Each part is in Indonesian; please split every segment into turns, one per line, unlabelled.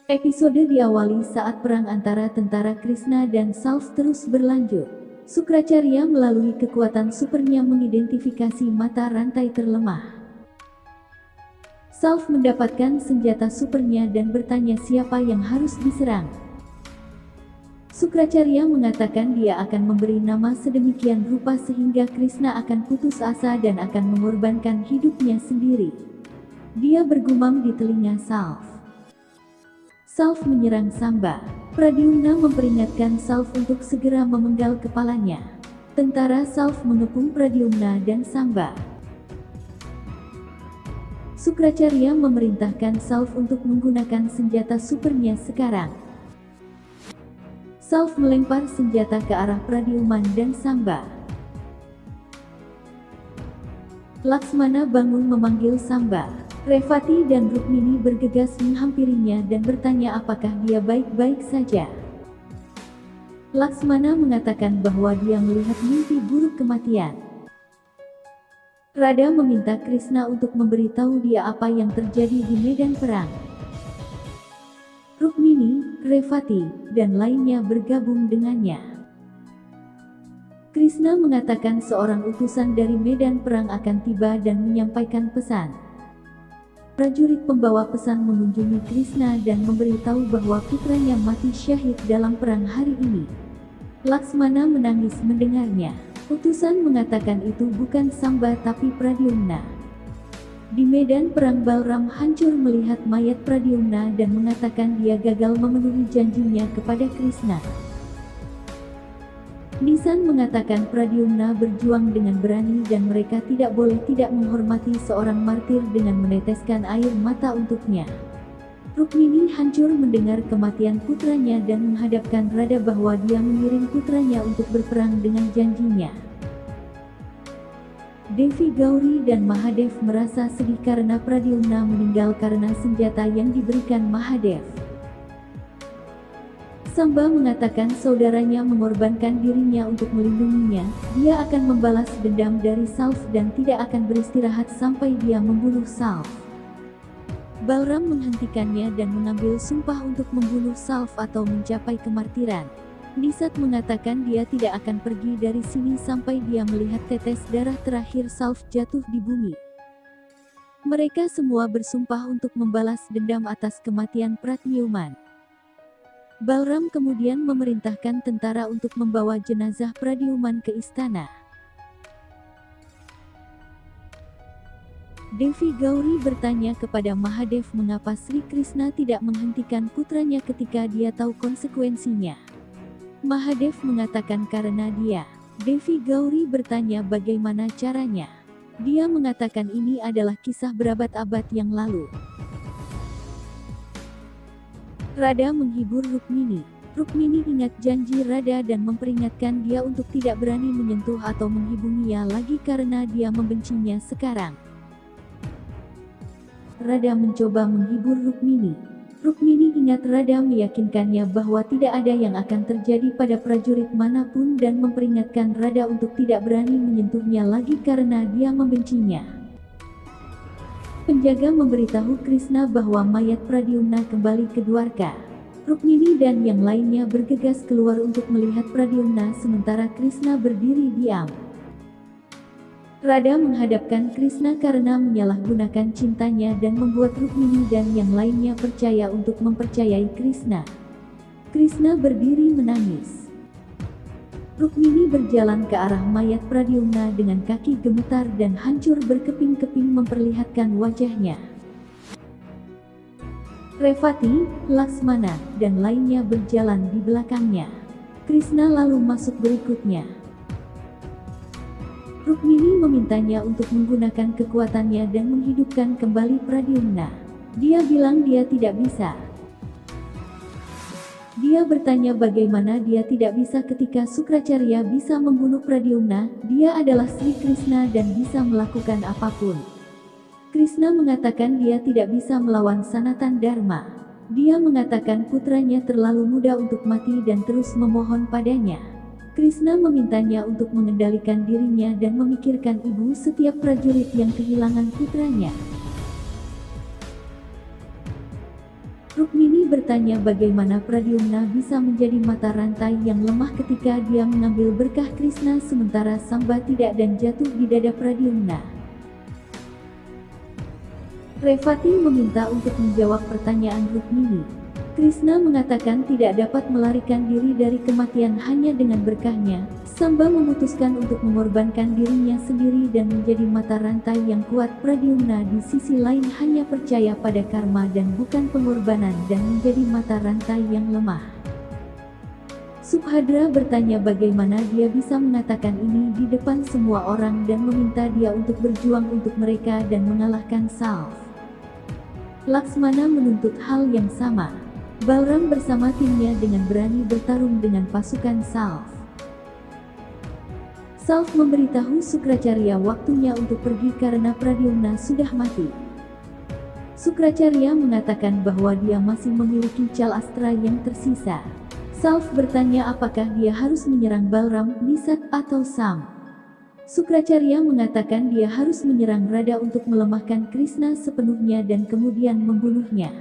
Episode diawali saat perang antara tentara Krishna dan Salv terus berlanjut. Sukracarya melalui kekuatan supernya mengidentifikasi mata rantai terlemah. Salv mendapatkan senjata supernya dan bertanya siapa yang harus diserang. Sukracarya mengatakan dia akan memberi nama sedemikian rupa sehingga Krishna akan putus asa dan akan mengorbankan hidupnya sendiri. Dia bergumam di telinga Salv. Salv menyerang Samba. Pradyumna memperingatkan Salv untuk segera memenggal kepalanya. Tentara Salv mengepung Pradyumna dan Samba. Sukracarya memerintahkan Salv untuk menggunakan senjata supernya sekarang. Salv melempar senjata ke arah Pradyuman dan Samba. Laksmana bangun memanggil Samba. Revati dan Rukmini bergegas menghampirinya dan bertanya apakah dia baik-baik saja. Laksmana mengatakan bahwa dia melihat mimpi buruk kematian. Radha meminta Krishna untuk memberitahu dia apa yang terjadi di medan perang. Rukmini, Revati, dan lainnya bergabung dengannya. Krishna mengatakan seorang utusan dari medan perang akan tiba dan menyampaikan pesan. Prajurit pembawa pesan mengunjungi Krishna dan memberitahu bahwa putranya mati syahid dalam perang hari ini. Laksmana menangis mendengarnya. Utusan mengatakan itu bukan Samba tapi Pradyumna. Di medan perang Balram hancur melihat mayat Pradyumna dan mengatakan dia gagal memenuhi janjinya kepada Krishna. Nisan mengatakan Pradyumna berjuang dengan berani dan mereka tidak boleh tidak menghormati seorang martir dengan meneteskan air mata untuknya. Rukmini hancur mendengar kematian putranya dan menghadapkan Radha bahwa dia mengirim putranya untuk berperang dengan janjinya. Devi Gauri dan Mahadev merasa sedih karena Pradyumna meninggal karena senjata yang diberikan Mahadev. Samba mengatakan saudaranya mengorbankan dirinya untuk melindunginya, dia akan membalas dendam dari Salv dan tidak akan beristirahat sampai dia membunuh Salv. Balram menghentikannya dan mengambil sumpah untuk membunuh Salv atau mencapai kemartiran. Nisat mengatakan dia tidak akan pergi dari sini sampai dia melihat tetes darah terakhir Salv jatuh di bumi. Mereka semua bersumpah untuk membalas dendam atas kematian Pradyuman. Balram kemudian memerintahkan tentara untuk membawa jenazah Pradyuman ke istana. Devi Gauri bertanya kepada Mahadev mengapa Sri Krishna tidak menghentikan putranya ketika dia tahu konsekuensinya. Mahadev mengatakan karena dia. Devi Gauri bertanya bagaimana caranya. Dia mengatakan ini adalah kisah berabad-abad yang lalu. Radha menghibur Rukmini. Rukmini ingat janji Radha dan memperingatkan dia untuk tidak berani menyentuh atau menghubunginya lagi karena dia membencinya sekarang. Radha mencoba menghibur Rukmini. Rukmini ingat Radha meyakinkannya bahwa tidak ada yang akan terjadi pada prajurit manapun dan memperingatkan Radha untuk tidak berani menyentuhnya lagi karena dia membencinya. Penjaga memberitahu Krishna bahwa mayat Pradyumna kembali ke Dwarka. Rukmini dan yang lainnya bergegas keluar untuk melihat Pradyumna sementara Krishna berdiri diam. Radha menghadapkan Krishna karena menyalahgunakan cintanya dan membuat Rukmini dan yang lainnya percaya untuk mempercayai Krishna. Krishna berdiri menangis. Rukmini berjalan ke arah mayat Pradyumna dengan kaki gemetar dan hancur berkeping-keping memperlihatkan wajahnya. Revati, Laksmana, dan lainnya berjalan di belakangnya. Krishna lalu masuk berikutnya. Rukmini memintanya untuk menggunakan kekuatannya dan menghidupkan kembali Pradyumna. Dia bilang dia tidak bisa. Dia bertanya bagaimana dia tidak bisa ketika Sukracarya bisa membunuh Pradyumna, dia adalah Sri Krishna dan bisa melakukan apapun. Krishna mengatakan dia tidak bisa melawan Sanatan Dharma. Dia mengatakan putranya terlalu muda untuk mati dan terus memohon padanya. Krishna memintanya untuk mengendalikan dirinya dan memikirkan ibu setiap prajurit yang kehilangan putranya. Rukmini bertanya bagaimana Pradyumna bisa menjadi mata rantai yang lemah ketika dia mengambil berkah Krishna sementara Samba tidak dan jatuh di dada Pradyumna. Revati meminta untuk menjawab pertanyaan Rukmini. Krishna mengatakan tidak dapat melarikan diri dari kematian hanya dengan berkahnya. Samba memutuskan untuk mengorbankan dirinya sendiri dan menjadi mata rantai yang kuat. Pradyumna di sisi lain hanya percaya pada karma dan bukan pengorbanan dan menjadi mata rantai yang lemah. Subhadra bertanya bagaimana dia bisa mengatakan ini di depan semua orang dan meminta dia untuk berjuang untuk mereka dan mengalahkan Salv. Laksmana menuntut hal yang sama. Balram bersama timnya dengan berani bertarung dengan pasukan Salv. Salv memberitahu Sukracarya waktunya untuk pergi karena Pradyumna sudah mati. Sukracarya mengatakan bahwa dia masih memiliki cal astra yang tersisa. Salv bertanya apakah dia harus menyerang Balram, Nisat atau Sam. Sukracarya mengatakan dia harus menyerang Radha untuk melemahkan Krishna sepenuhnya dan kemudian membunuhnya.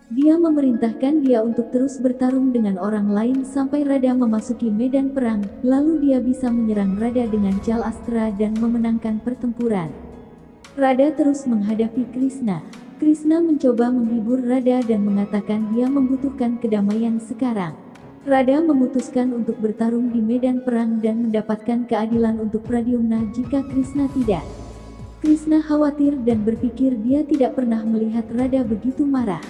Dia memerintahkan dia untuk terus bertarung dengan orang lain sampai Radha memasuki medan perang, lalu dia bisa menyerang Radha dengan cal astra dan memenangkan pertempuran. Radha terus menghadapi Krishna. Krishna mencoba menghibur Radha dan mengatakan dia membutuhkan kedamaian sekarang. Radha memutuskan untuk bertarung di medan perang dan mendapatkan keadilan untuk Pradyumna jika Krishna tidak. Krishna khawatir dan berpikir dia tidak pernah melihat Radha begitu marah.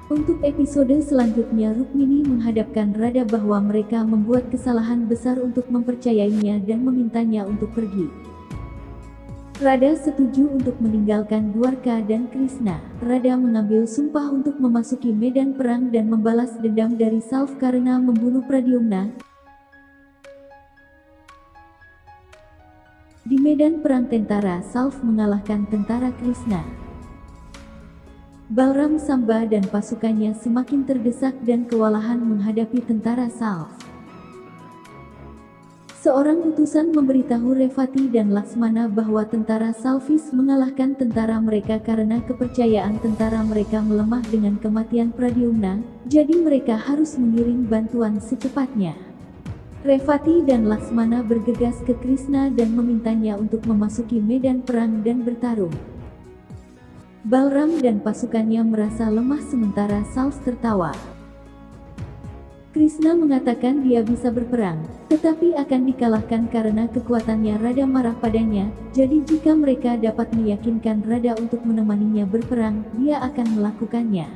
Untuk episode selanjutnya Rukmini menghadapkan Radha bahwa mereka membuat kesalahan besar untuk mempercayainya dan memintanya untuk pergi. Radha setuju untuk meninggalkan Dwarka dan Krishna. Radha mengambil sumpah untuk memasuki medan perang dan membalas dendam dari Salv karena membunuh Pradyumna. Di medan perang tentara Salv mengalahkan tentara Krishna. Balram, Samba dan pasukannya semakin terdesak dan kewalahan menghadapi tentara Salv. Seorang utusan memberitahu Revati dan Laksmana bahwa tentara Salvis mengalahkan tentara mereka karena kepercayaan tentara mereka melemah dengan kematian Pradyumna, jadi mereka harus mengirim bantuan secepatnya. Revati dan Laksmana bergegas ke Krishna dan memintanya untuk memasuki medan perang dan bertarung. Balram dan pasukannya merasa lemah sementara Salv tertawa. Krishna mengatakan dia bisa berperang, tetapi akan dikalahkan karena kekuatannya. Radha marah padanya, jadi jika mereka dapat meyakinkan Radha untuk menemaninya berperang, dia akan melakukannya.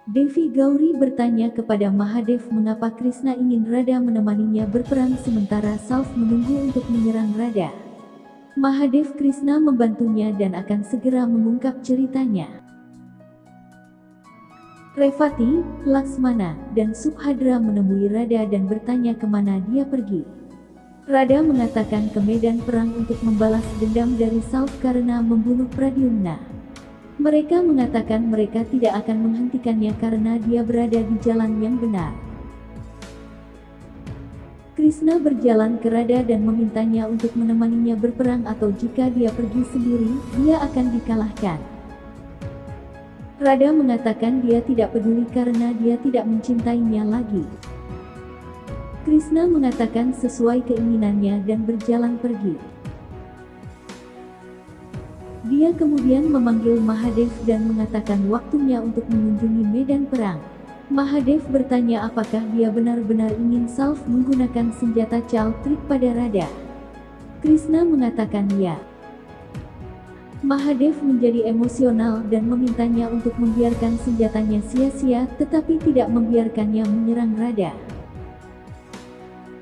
Devi Gauri bertanya kepada Mahadev mengapa Krishna ingin Radha menemaninya berperang sementara Salv menunggu untuk menyerang Radha. Mahadev Krishna membantunya dan akan segera mengungkap ceritanya. Revati, Laksmana, dan Subhadra menemui Radha dan bertanya kemana dia pergi. Radha mengatakan ke medan perang untuk membalas dendam dari Salv karena membunuh Pradyumna. Mereka mengatakan mereka tidak akan menghentikannya karena dia berada di jalan yang benar. Krishna berjalan ke Radha dan memintanya untuk menemaninya berperang atau jika dia pergi sendiri, dia akan dikalahkan. Radha mengatakan dia tidak peduli karena dia tidak mencintainya lagi. Krishna mengatakan sesuai keinginannya dan berjalan pergi. Dia kemudian memanggil Mahadev dan mengatakan waktunya untuk mengunjungi medan perang. Mahadev bertanya apakah dia benar-benar ingin Salv menggunakan senjata cal trik pada Radha. Krishna mengatakan ya. Mahadev menjadi emosional dan memintanya untuk membiarkan senjatanya sia-sia tetapi tidak membiarkannya menyerang Radha.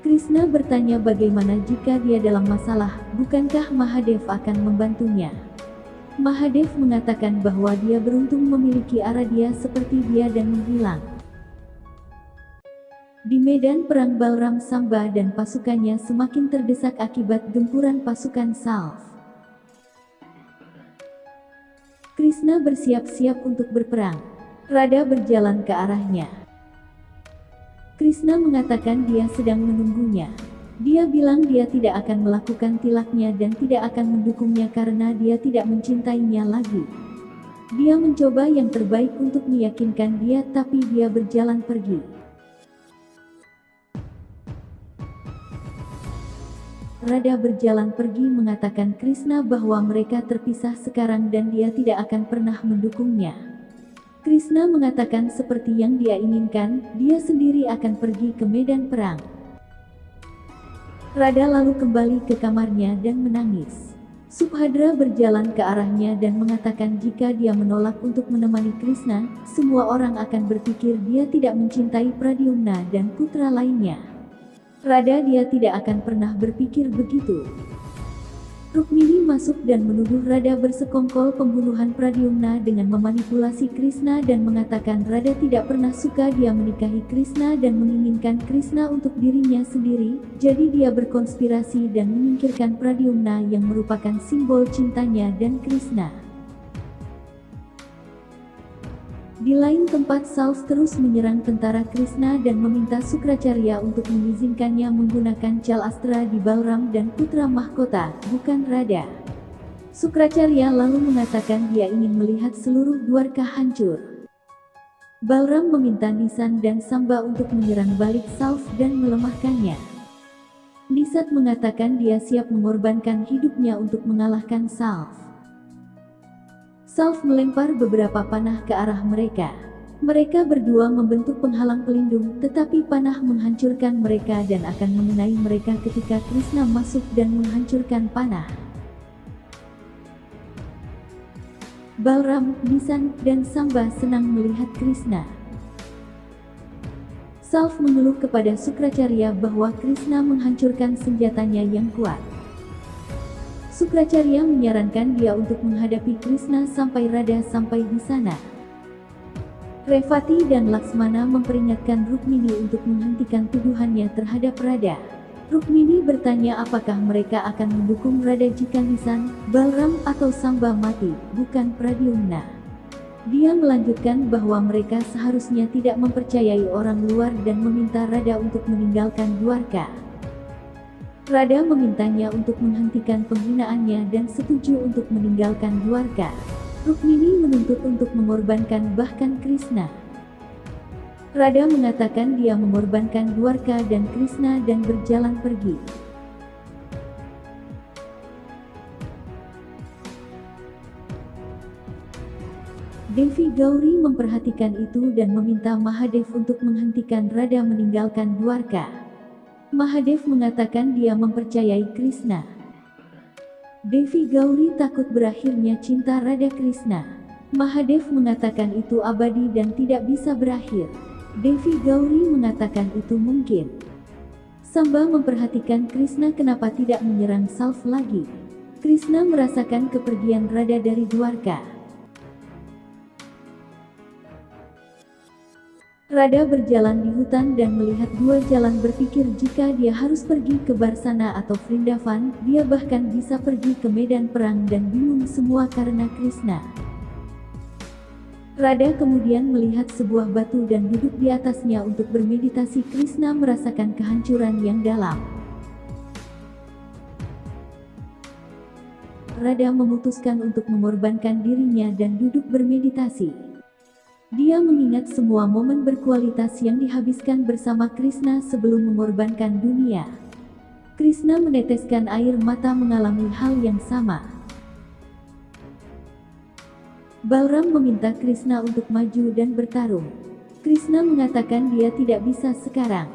Krishna bertanya bagaimana jika dia dalam masalah, bukankah Mahadev akan membantunya? Mahadev mengatakan bahwa dia beruntung memiliki Aradhya seperti dia dan menghilang. Di medan perang Balram, Samba dan pasukannya semakin terdesak akibat gempuran pasukan Salv. Krishna bersiap-siap untuk berperang. Radha berjalan ke arahnya. Krishna mengatakan dia sedang menunggunya. Dia bilang dia tidak akan melakukan tilaknya dan tidak akan mendukungnya karena dia tidak mencintainya lagi. Dia mencoba yang terbaik untuk meyakinkan dia, tapi dia berjalan pergi. Radha berjalan pergi mengatakan Krishna bahwa mereka terpisah sekarang dan dia tidak akan pernah mendukungnya. Krishna mengatakan seperti yang dia inginkan, dia sendiri akan pergi ke medan perang. Radha lalu kembali ke kamarnya dan menangis. Subhadra berjalan ke arahnya dan mengatakan jika dia menolak untuk menemani Krishna, semua orang akan berpikir dia tidak mencintai Pradyumna dan putra lainnya. Radha dia tidak akan pernah berpikir begitu. Rukmini masuk dan menuduh Radha bersekongkol pembunuhan Pradyumna dengan memanipulasi Krishna dan mengatakan Radha tidak pernah suka dia menikahi Krishna dan menginginkan Krishna untuk dirinya sendiri, jadi dia berkonspirasi dan menyingkirkan Pradyumna yang merupakan simbol cintanya dan Krishna. Di lain tempat Salv terus menyerang tentara Krishna dan meminta Sukracarya untuk mengizinkannya menggunakan Cal Astra di Balram dan putra mahkota, bukan Radha. Sukracarya lalu mengatakan dia ingin melihat seluruh Dwarka hancur. Balram meminta Nisan dan Samba untuk menyerang balik Salv dan melemahkannya. Nisat mengatakan dia siap mengorbankan hidupnya untuk mengalahkan Salv. Salv melempar beberapa panah ke arah mereka. Mereka berdua membentuk penghalang pelindung, tetapi panah menghancurkan mereka dan akan mengenai mereka ketika Krishna masuk dan menghancurkan panah. Balram, Nisan, dan Samba senang melihat Krishna. Salv mengeluh kepada Sukracarya bahwa Krishna menghancurkan senjatanya yang kuat. Sukracarya menyarankan dia untuk menghadapi Krishna sampai Radha sampai di sana. Revati dan Laksmana memperingatkan Rukmini untuk menghentikan tuduhannya terhadap Radha. Rukmini bertanya apakah mereka akan mendukung Radha jika Nisan, Balram atau Samba mati, bukan Pradyumna. Dia melanjutkan bahwa mereka seharusnya tidak mempercayai orang luar dan meminta Radha untuk meninggalkan Dwarka. Radha memintanya untuk menghentikan penghinaannya dan setuju untuk meninggalkan Dwarka. Rukmini menuntut untuk mengorbankan bahkan Krishna. Radha mengatakan dia mengorbankan Dwarka dan Krishna dan berjalan pergi. Devi Gauri memperhatikan itu dan meminta Mahadev untuk menghentikan Radha meninggalkan Dwarka. Mahadev mengatakan dia mempercayai Krishna. Devi Gauri takut berakhirnya cinta Radha Krishna. Mahadev mengatakan itu abadi dan tidak bisa berakhir. Devi Gauri mengatakan itu mungkin. Samba memperhatikan Krishna kenapa tidak menyerang Salv lagi. Krishna merasakan kepergian Radha dari Dwarka. Radha berjalan di hutan dan melihat dua jalan, berpikir jika dia harus pergi ke Barsana atau Vrindavan, dia bahkan bisa pergi ke medan perang dan bingung semua karena Krishna. Radha kemudian melihat sebuah batu dan duduk di atasnya untuk bermeditasi. Krishna merasakan kehancuran yang dalam. Radha memutuskan untuk mengorbankan dirinya dan duduk bermeditasi. Dia mengingat semua momen berkualitas yang dihabiskan bersama Krishna sebelum mengorbankan dunia. Krishna meneteskan air mata mengalami hal yang sama. Balram meminta Krishna untuk maju dan bertarung. Krishna mengatakan dia tidak bisa sekarang.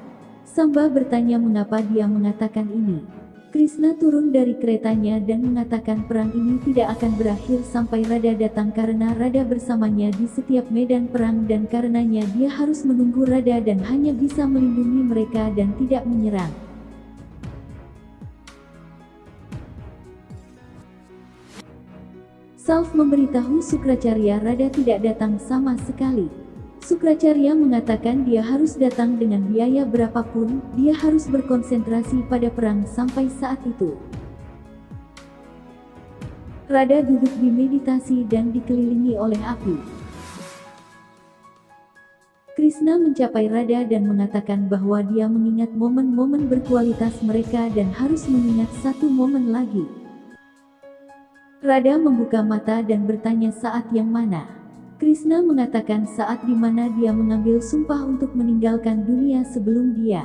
Samba bertanya mengapa dia mengatakan ini. Krishna turun dari keretanya dan mengatakan perang ini tidak akan berakhir sampai Radha datang karena Radha bersamanya di setiap medan perang dan karenanya dia harus menunggu Radha dan hanya bisa melindungi mereka dan tidak menyerang. Salv memberitahu Sukracarya Radha tidak datang sama sekali. Sukracarya mengatakan dia harus datang dengan biaya berapapun, dia harus berkonsentrasi pada perang sampai saat itu. Radha duduk di meditasi dan dikelilingi oleh api. Krishna mencapai Radha dan mengatakan bahwa dia mengingat momen-momen berkualitas mereka dan harus mengingat satu momen lagi. Radha membuka mata dan bertanya saat yang mana. Krishna mengatakan saat di mana dia mengambil sumpah untuk meninggalkan dunia sebelum dia.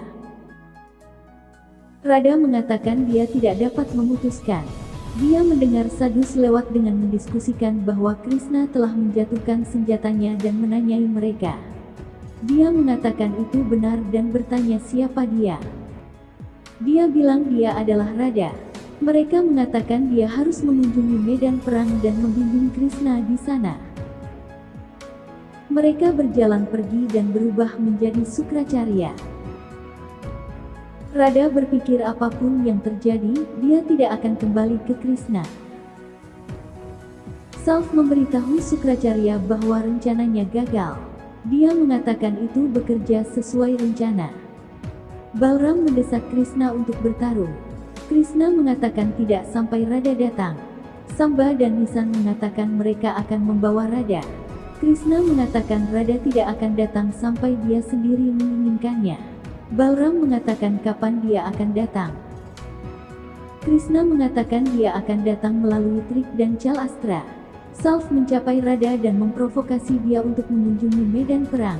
Radha mengatakan dia tidak dapat memutuskan. Dia mendengar Sadhus lewat dengan mendiskusikan bahwa Krishna telah menjatuhkan senjatanya dan menanyai mereka. Dia mengatakan itu benar dan bertanya siapa dia. Dia bilang dia adalah Radha. Mereka mengatakan dia harus mengunjungi medan perang dan membimbing Krishna di sana. Mereka berjalan pergi dan berubah menjadi Sukracarya. Radha berpikir apapun yang terjadi, dia tidak akan kembali ke Krishna. Salv memberitahu Sukracarya bahwa rencananya gagal. Dia mengatakan itu bekerja sesuai rencana. Balram mendesak Krishna untuk bertarung. Krishna mengatakan tidak sampai Radha datang. Samba dan Nisan mengatakan mereka akan membawa Radha. Krishna mengatakan Radha tidak akan datang sampai dia sendiri menginginkannya. Balram mengatakan kapan dia akan datang. Krishna mengatakan dia akan datang melalui trik dan cal astra. Salv mencapai Radha dan memprovokasi dia untuk mengunjungi medan perang.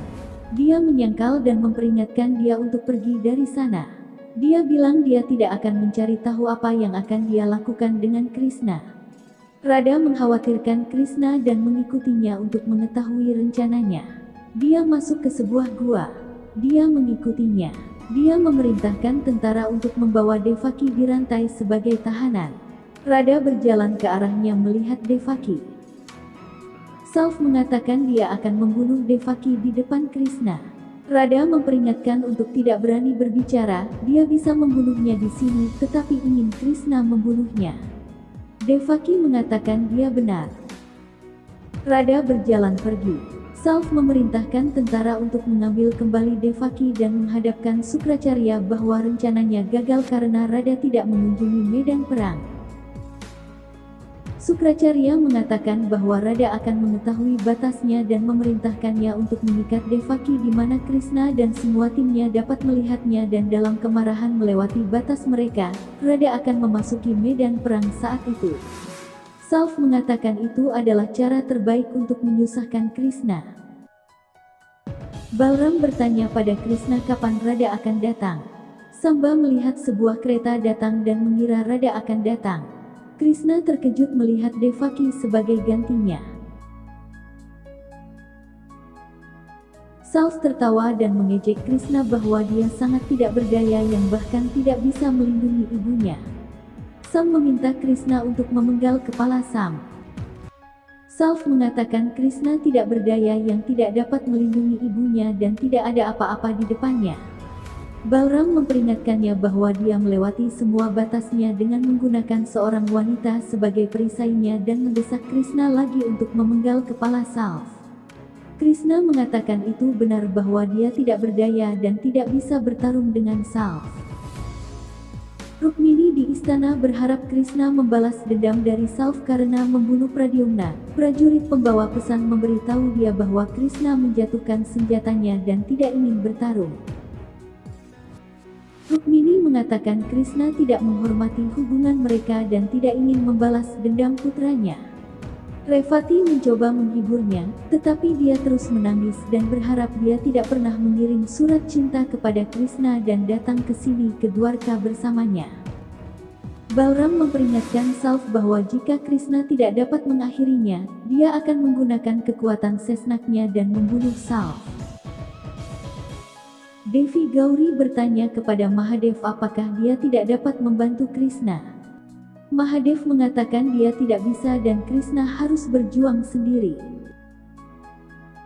Dia menyangkal dan memperingatkan dia untuk pergi dari sana. Dia bilang dia tidak akan mencari tahu apa yang akan dia lakukan dengan Krishna. Radha mengkhawatirkan Krishna dan mengikutinya untuk mengetahui rencananya. Dia masuk ke sebuah gua. Dia mengikutinya. Dia memerintahkan tentara untuk membawa Devaki dirantai sebagai tahanan. Radha berjalan ke arahnya melihat Devaki. Salv mengatakan dia akan membunuh Devaki di depan Krishna. Radha memperingatkan untuk tidak berani berbicara, dia bisa membunuhnya di sini tetapi ingin Krishna membunuhnya. Devaki mengatakan dia benar. Radha berjalan pergi. Salv memerintahkan tentara untuk mengambil kembali Devaki dan menghadapkan Sukracarya bahwa rencananya gagal karena Radha tidak mengunjungi medan perang. Sukracarya mengatakan bahwa Radha akan mengetahui batasnya dan memerintahkannya untuk mengikat Devaki di mana Krishna dan semua timnya dapat melihatnya dan dalam kemarahan melewati batas mereka, Radha akan memasuki medan perang saat itu. Salv mengatakan itu adalah cara terbaik untuk menyusahkan Krishna. Balram bertanya pada Krishna kapan Radha akan datang. Samba melihat sebuah kereta datang dan mengira Radha akan datang. Krishna terkejut melihat Devaki sebagai gantinya. Salv tertawa dan mengejek Krishna bahwa dia sangat tidak berdaya yang bahkan tidak bisa melindungi ibunya. Sam meminta Krishna untuk memenggal kepala Sam. Salv mengatakan Krishna tidak berdaya yang tidak dapat melindungi ibunya dan tidak ada apa-apa di depannya. Balram memperingatkannya bahwa dia melewati semua batasnya dengan menggunakan seorang wanita sebagai perisainya dan mendesak Krishna lagi untuk memenggal kepala Salv. Krishna mengatakan itu benar bahwa dia tidak berdaya dan tidak bisa bertarung dengan Salv. Rukmini di istana berharap Krishna membalas dendam dari Salv karena membunuh Pradyumna. Prajurit pembawa pesan memberitahu dia bahwa Krishna menjatuhkan senjatanya dan tidak ingin bertarung. Rukmini mengatakan Krishna tidak menghormati hubungan mereka dan tidak ingin membalas dendam putranya. Revati mencoba menghiburnya, tetapi dia terus menangis dan berharap dia tidak pernah mengirim surat cinta kepada Krishna dan datang ke sini ke Dwarka bersamanya. Balram memperingatkan Salv bahwa jika Krishna tidak dapat mengakhirinya, dia akan menggunakan kekuatan sesnaknya dan membunuh Salv. Devi Gauri bertanya kepada Mahadev apakah dia tidak dapat membantu Krishna. Mahadev mengatakan dia tidak bisa dan Krishna harus berjuang sendiri.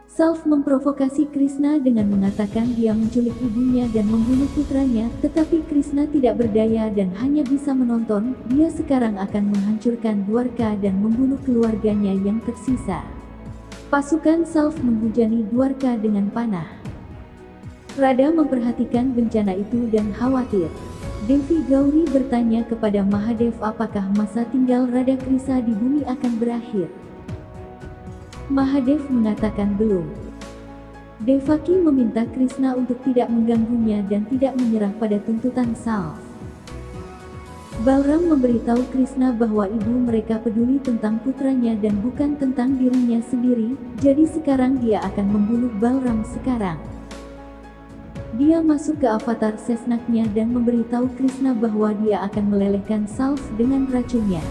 Salv memprovokasi Krishna dengan mengatakan dia menculik ibunya dan membunuh putranya, tetapi Krishna tidak berdaya dan hanya bisa menonton. Dia sekarang akan menghancurkan Dwarka dan membunuh keluarganya yang tersisa. Pasukan Salv menghujani Dwarka dengan panah. Radha memperhatikan bencana itu dan khawatir. Devi Gauri bertanya kepada Mahadev apakah masa tinggal Radha Krisa di bumi akan berakhir. Mahadev mengatakan belum. Devaki meminta Krishna untuk tidak mengganggunya dan tidak menyerah pada tuntutan Salv. Balram memberitahu Krishna bahwa ibu mereka peduli tentang putranya dan bukan tentang dirinya sendiri, jadi sekarang dia akan membunuh Balram sekarang. Dia masuk ke avatar Sesnaknya dan memberitahu Krishna bahwa dia akan melelehkan Salv dengan racunnya.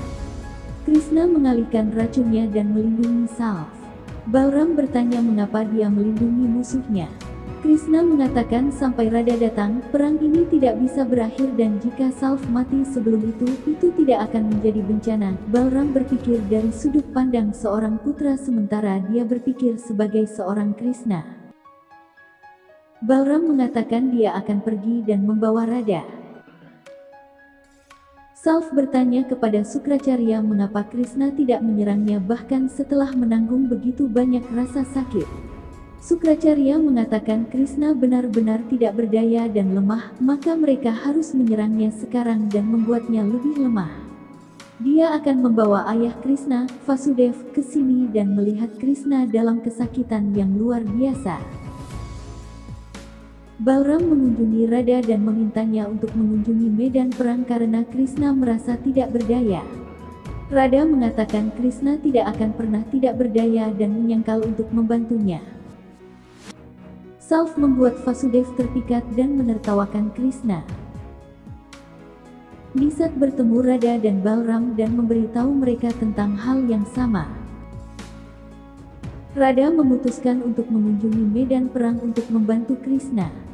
Krishna mengalihkan racunnya dan melindungi Salv. Balram bertanya mengapa dia melindungi musuhnya. Krishna mengatakan sampai Radha datang, perang ini tidak bisa berakhir dan jika Salv mati sebelum itu tidak akan menjadi bencana. Balram berpikir dari sudut pandang seorang putra sementara dia berpikir sebagai seorang Krishna. Balram mengatakan dia akan pergi dan membawa Radha. Salv bertanya kepada Sukracarya mengapa Krishna tidak menyerangnya bahkan setelah menanggung begitu banyak rasa sakit. Sukracarya mengatakan Krishna benar-benar tidak berdaya dan lemah, maka mereka harus menyerangnya sekarang dan membuatnya lebih lemah. Dia akan membawa ayah Krishna, Vasudev, ke sini dan melihat Krishna dalam kesakitan yang luar biasa. Balram mengunjungi Radha dan memintanya untuk mengunjungi medan perang karena Krishna merasa tidak berdaya. Radha mengatakan Krishna tidak akan pernah tidak berdaya dan menyangkal untuk membantunya. Salv membuat Vasudev terpikat dan menertawakan Krishna. Nisat bertemu Radha dan Balram dan memberitahu mereka tentang hal yang sama. Radha memutuskan untuk mengunjungi medan perang untuk membantu Krishna.